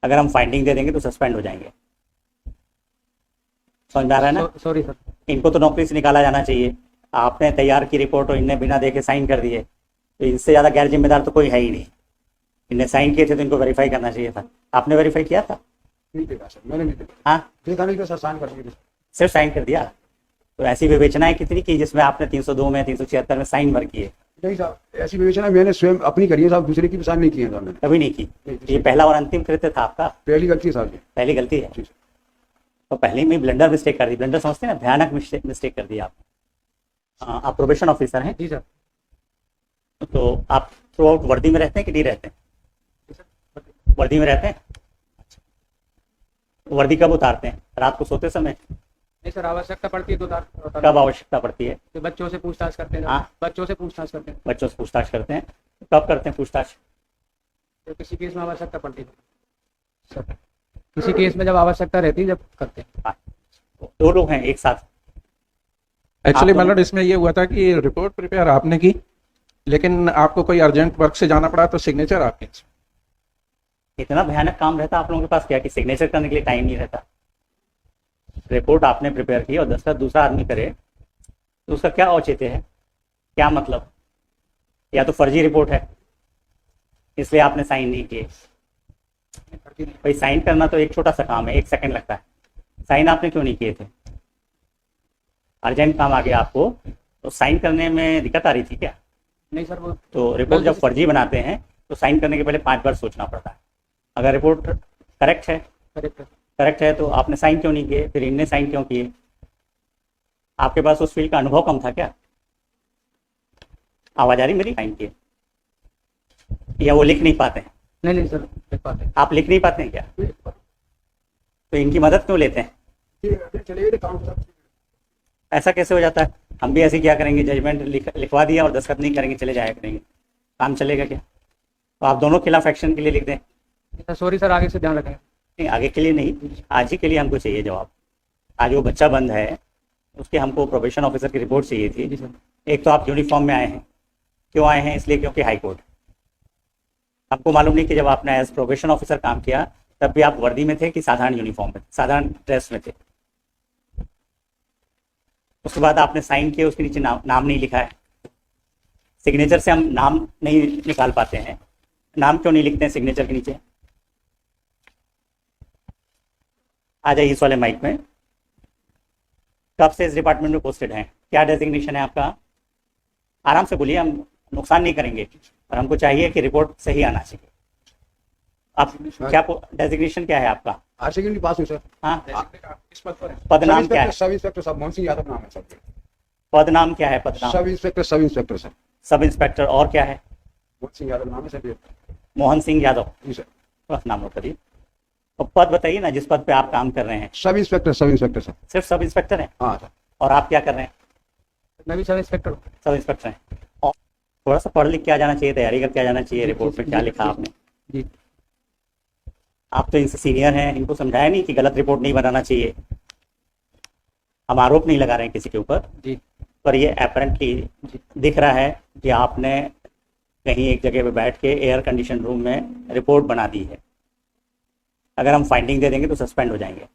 अगर हम फाइंडिंग दे देंगे तो सस्पेंड हो जाएंगे। समझ में आ रहा है ना? Sorry sir. इनको तो नौकरी से निकाला जाना चाहिए। आपने तैयार की रिपोर्ट और इनने बिना देखे साइन कर दिए, तो इससे ज़्यादा गैर जिम्मेदार तो कोई है ही नहीं। इनने साइन किए थे तो इनको वेरीफाई करना चाहिए था। आपने वेरीफाई किया था? नहीं देखा सर, मैंने नहीं देखा। हाँ, देखा नहीं तो सर, साइन कर दिए। सिर्फ साइन कर दिया। तो ऐसी विवेचनाएं कितनी की जिसमें आपने 302 में 376 में साइन भर किए? नहीं साहब, ऐसी विवेचना मैंने स्वयं अपनी करी है साहब, दूसरे की भी साइन नहीं किए साहब मैंने। कभी नहीं की? ये पहला और अंतिम कृत्य था आपका? पहली गलती है साहब जी। पहली गलती है। जी सर। तो पहले में ब्लंडर मिस्टेक कर दी। ब्लंडर समझते हैं ना, भयानक मिस्टेक कर दी आप। आप प्रोबेशन ऑफिसर हैं? जी सर। तो आप थ्रू आउट वर्दी में रहते हैं कि नहीं रहते हैं? वर्दी में रहते हैं। वर्दी कब उतारते हैं? रात को सोते समय? नहीं सर, आवश्यकता पड़ती है तो कब आवश्यकता पड़ती है? तो बच्चों से पूछताछ करते हैं। हाँ, बच्चों से पूछताछ करते हैं। बच्चों से पूछताछ करते हैं। कब करते हैं पूछताछ? तो किसी केस में आवश्यकता पड़ती है सर, किसी केस में जब आवश्यकता रहती है जब करते हैं। हाँ, दो लोग हैं एक साथ। एक्चुअली आप मतलब इसमें ये हुआ था कि रिपोर्ट प्रिपेयर आपने की, लेकिन आपको कोई अर्जेंट वर्क से जाना पड़ा तो सिग्नेचर आपके। इतना भयानक काम रहता आप लोगों के पास क्या कि सिग्नेचर करने के लिए टाइम नहीं रहता? रिपोर्ट आपने प्रिपेयर की और दस्तखत दूसरा आदमी करे तो उसका क्या औचित्य है? क्या मतलब? या तो फर्जी रिपोर्ट है इसलिए आपने साइन नहीं किए। भाई साइन करना तो एक छोटा सा काम है, 1 सेकंड लगता है। साइन आपने क्यों नहीं किए थे? अर्जेंट काम आ गया आपको तो साइन करने में दिक्कत आ रही थी क्या? नहीं सर, वो तो रिपोर्ट जब फर्जी बनाते हैं तो साइन करने के पहले 5 बार सोचना पड़ता है। अगर रिपोर्ट करेक्ट है, करेक्ट है तो आपने साइन क्यों नहीं किए? फिर इनने साइन क्यों किए? आपके पास उस फील्ड का अनुभव कम था क्या? आवाज आ रही मेरी? साइन किए या वो लिख नहीं पाते हैं? नहीं सर, देख पाते हैं। आप लिख नहीं पाते हैं क्या? तो इनकी मदद क्यों लेते हैं? चलिए काम सर। ऐसा कैसे हो जाता है? हम भी ऐसे क्या करेंगे, जजमेंट लिखवा दिया और दस्तखत नहीं करेंगे, चले जाया करेंगे, काम चलेगा क्या? तो आप दोनों खिलाफ एक्शन के लिए लिख दें। सॉरी सर, आगे से ध्यान रखें। नहीं, आगे के लिए नहीं, आज ही के लिए हमको चाहिए जवाब। आज वो बच्चा बंद है, उसके हमको प्रोबेशन ऑफिसर की रिपोर्ट चाहिए थी। जी सर। एक तो आप यूनिफॉर्म में आए हैं। क्यों आए हैं? इसलिए क्योंकि हाई कोर्ट। आपको मालूम नहीं कि जब आपने एज प्रोबेशन ऑफिसर काम किया तब भी आप वर्दी में थे कि साधारण यूनिफॉर्म में, साधारण ड्रेस में थे? उसके बाद आपने साइन किए, उसके नीचे नाम नहीं लिखा है। सिग्नेचर से हम नाम नहीं निकाल पाते हैं। नाम क्यों नहीं लिखते हैं सिग्नेचर के नीचे? आ जाइए इस वाले माइक में। कब से इस डिपार्टमेंट में पोस्टेड हैं? क्या डेजिग्नेशन है आपका? आराम से बोलिए, हम नुकसान नहीं करेंगे और हमको चाहिए कि रिपोर्ट सही आना चाहिए। आप क्या डेजिग्नेशन क्या है आपका? हायर सेकेंडरी पास हुई सर। हाँ, इस पद पर है। पद नाम क्या है? सब इंस्पेक्टर साहब, मोहन सिंह यादव नाम है सर। पद नाम क्या है? पद नाम sub inspector sir. Sub inspector. और क्या है? मोहन सिंह यादव नाम है सर। मोहन सिंह यादव। जी सर। बस नाम नोट करिए। और पद बताइए ना जिस पद पे आप काम कर रहे हैं। Sub inspector sir. सिर्फ सब इंस्पेक्टर हैं? हाँ सर। और आप क्या कर रहे हैं? मैं भी सब इंस्पेक्टर हूँ। सब इंस्पेक्टर हैं। और थोड़ा सा पढ़ लिख के आ जाना चाहिए, तैयारी करके आ जाना चाहिए। रिपोर्ट में क्या लिखा आपने? जी। आप तो इनसे सीनियर हैं, इनको समझाया नहीं कि गलत रिपोर्ट नहीं बनाना चाहिए? हम आरोप नहीं लगा रहे हैं किसी के ऊपर जी। पर ये अपेरेंटली दिख रहा है कि आपने कहीं एक जगह पे बैठ के एयर कंडीशन रूम में रिपोर्ट बना दी है। अगर हम फाइंडिंग दे देंगे तो सस्पेंड हो जाएंगे।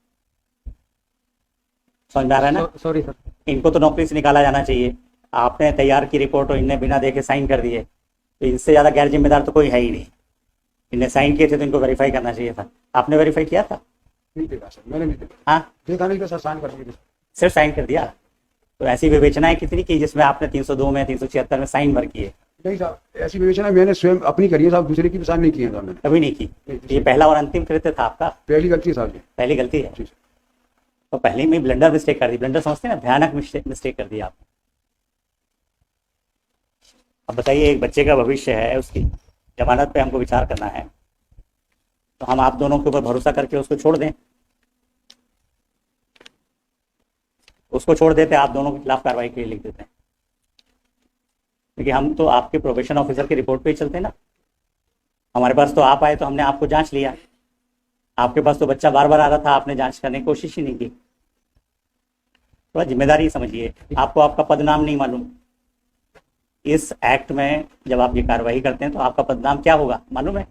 समझ में आ रहा है ना? Sorry sir. इनको तो नौकरी से निकाला जाना चाहिए। आपने तैयार की रिपोर्ट और इनने बिना देखे साइन कर दिए, तो इनसे ज़्यादा गैर जिम्मेदार तो कोई है ही नहीं। इनने साइन किए थे तो इनको वेरीफाई करना चाहिए था। आपने वेरीफाई किया था? नहीं देखा सर, मैंने नहीं देखा। हाँ, देखा नहीं तो सर, साइन कर दिए। सिर्फ साइन कर दिया। तो ऐसी विवेचनाएं कितनी की जिसमें आपने 302 में 376 में साइन भर किए? नहीं साहब, ऐसी विवेचना मैंने स्वयं अपनी करी है साहब, दूसरे की भी साइन नहीं किए साहब मैंने। कभी नहीं की? ये पहला और अंतिम कृत्य था आपका? पहली गलती है साहब जी। पहली गलती है। जी सर। तो पहले में ब्लंडर मिस्टेक कर दी। ब्लंडर समझते हैं ना, भयानक मिस्टेक कर दी आप। अब बताइए, एक बच्चे का भविष्य है, उसकी जमानत पे हमको विचार करना है, तो हम आप दोनों के ऊपर भरोसा करके उसको छोड़ दें? उसको छोड़ देते, आप दोनों के खिलाफ कार्रवाई के लिए लिख देते हैं। क्योंकि हम तो आपके प्रोबेशन ऑफिसर की रिपोर्ट पे ही चलते हैं ना। हमारे पास तो आप आए तो हमने आपको जांच लिया। आपके पास तो बच्चा बार बार आ रहा था, आपने जांच करने की कोशिश ही नहीं की। थोड़ा जिम्मेदारी समझिए। आपको आपका पदनाम नहीं मालूम। इस एक्ट में जब आप ये कार्रवाई करते हैं तो आपका पदनाम क्या होगा मालूम है?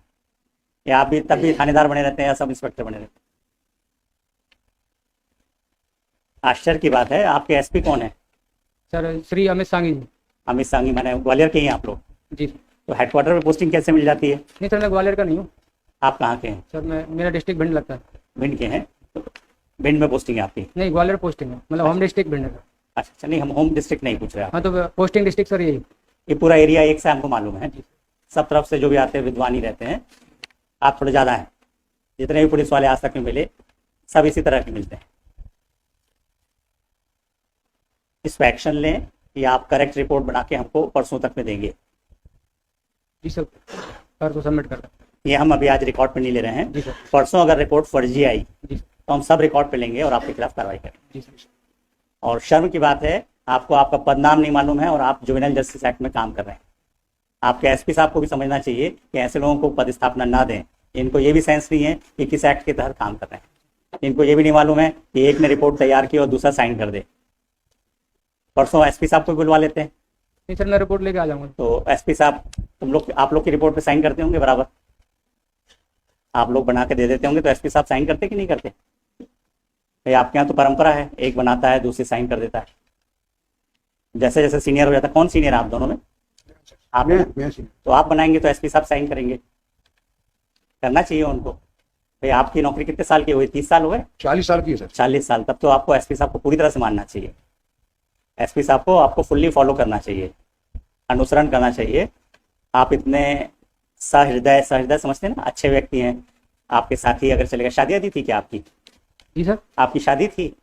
या आप भी तब भी थानेदार बने रहते हैं या सब इंस्पेक्टर बने रहते हैं? आश्चर्य की बात है, आपके एसपी कौन है? सर श्री अमित सांगी जी। अमित सांगी, मैंने ग्वालियर के ही हैं आप लोग? जी। तो हेडक्वार्टर में पोस्टिंग कैसे मिल जाती है? नहीं सर, मैं ग्वालियर का नहीं हूँ आप कहाँ के हैं? सर, मेरा डिस्ट्रिक्ट भिंड लगता है। भिंड के हैं? तो भिंड में पोस्टिंग है आपकी? नहीं, ग्वालियर पोस्टिंग है, मतलब होम डिस्ट्रिक्ट भिंड का। अच्छा, नहीं हम होम डिस्ट्रिक्ट नहीं पूछ रहे आप। हाँ, तो पोस्टिंग डिस्ट्रिक्ट सर यही। ये पूरा एरिया एक से हमको मालूम है, सब तरफ से जो भी आते हैं विद्वान ही रहते हैं, आप थोड़े ज़्यादा हैं। जितने भी पुलिस वाले आज तक में मिले सब इसी तरह के मिलते हैं। इस पर एक्शन लें या आप करेक्ट रिपोर्ट बना के हमको परसों तक में देंगे? जी सर, पर तो सबमिट कर रहा ये हम अभी आज रिकॉर्ड पे नहीं ले रहे हैं। जी सर। परसों अगर रिपोर्ट फर्जी आई जी तो हम सब रिकॉर्ड पे लेंगे और आपके खिलाफ कार्रवाई करेंगे। जी सर। और शर्म की बात है, आपको आपका पदनाम नहीं मालूम है और आप जुवेनाइल जस्टिस एक्ट में काम कर रहे हैं। आपके एसपी साहब को भी समझना चाहिए कि ऐसे लोगों को पदस्थापना ना दें। इनको ये भी सेंस नहीं है कि किस एक्ट के तहत काम कर रहे हैं। इनको ये भी नहीं मालूम है कि एक ने रिपोर्ट तैयार की और दूसरा साइन कर दे। परसों एसपी साहब को बुलवा लेते हैं। नहीं सर, मैं रिपोर्ट लेके आ जाऊँगा। तो एसपी साहब आप लोग की रिपोर्ट पे साइन करते होंगे बराबर? आप लोग बना के दे देते होंगे तो एसपी साहब साइन करते कि नहीं करते? भाई आपके यहाँ तो परंपरा है, एक बनाता है दूसरी साइन कर देता है। जैसे जैसे सीनियर हो जाता है। कौन सीनियर है आप दोनों में? आप तो आप बनाएंगे तो एसपी साहब साइन करेंगे। करना चाहिए उनको। भाई आपकी नौकरी कितने साल की हुई? 30 साल हुए? 40 साल की है सर। 40 साल। तब तो आपको एसपी साहब को पूरी तरह से मानना चाहिए। एसपी साहब को आपको फुल्ली फॉलो करना चाहिए, अनुसरण करना चाहिए। आप इतने सहृदय समझते हैं ना, अच्छे व्यक्ति हैं। आपके साथी अगर चले गए, शादी आदि थी क्या आपकी? जी सर। आपकी शादी थी?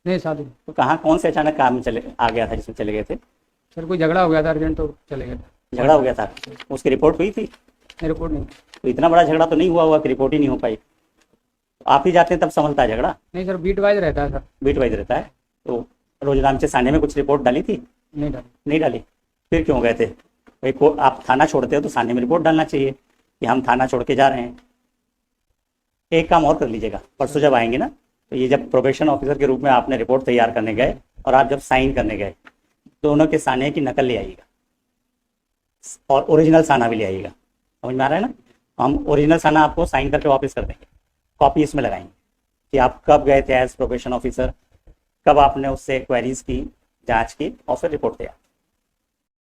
नहीं शादी। तो कहाँ, कौन से अचानक काम में चले आ गया था जिसमें चले गए थे? सर कोई झगड़ा हो गया था अर्जेंट, तो चले गए। झगड़ा हो गया था, उसकी रिपोर्ट हुई थी? नहीं, रिपोर्ट नहीं। तो इतना बड़ा झगड़ा तो नहीं हुआ होगा कि रिपोर्ट ही नहीं हो पाई। तो आप ही जाते हैं तब संभलता है झगड़ा? नहीं सर, बीट वाइज रहता है सर। बीट वाइज रहता है। तो रोजनामचे थाने में कुछ रिपोर्ट डाली थी? नहीं डाली। नहीं डाली? फिर क्यों गए थे? भाई आप थाना छोड़ते हो तो थाने में रिपोर्ट डालना चाहिए कि हम थाना छोड़ के जा रहे हैं। एक काम और कर लीजिएगा, परसों जब आएंगे ना, तो ये जब प्रोबेशन ऑफिसर के रूप में आपने रिपोर्ट तैयार करने गए और आप जब साइन करने गए, दोनों के साने की नकल ले आइएगा और ओरिजिनल साना भी ले आइएगा। समझ में आ रहा है ना? हम ओरिजिनल साना आपको साइन करके वापस कर देंगे, कॉपी इसमें लगाएंगे कि आप कब गए थे एज प्रोबेशन ऑफिसर, कब आपने उससे क्वेरीज की, जांच की और फिर रिपोर्ट तैयार।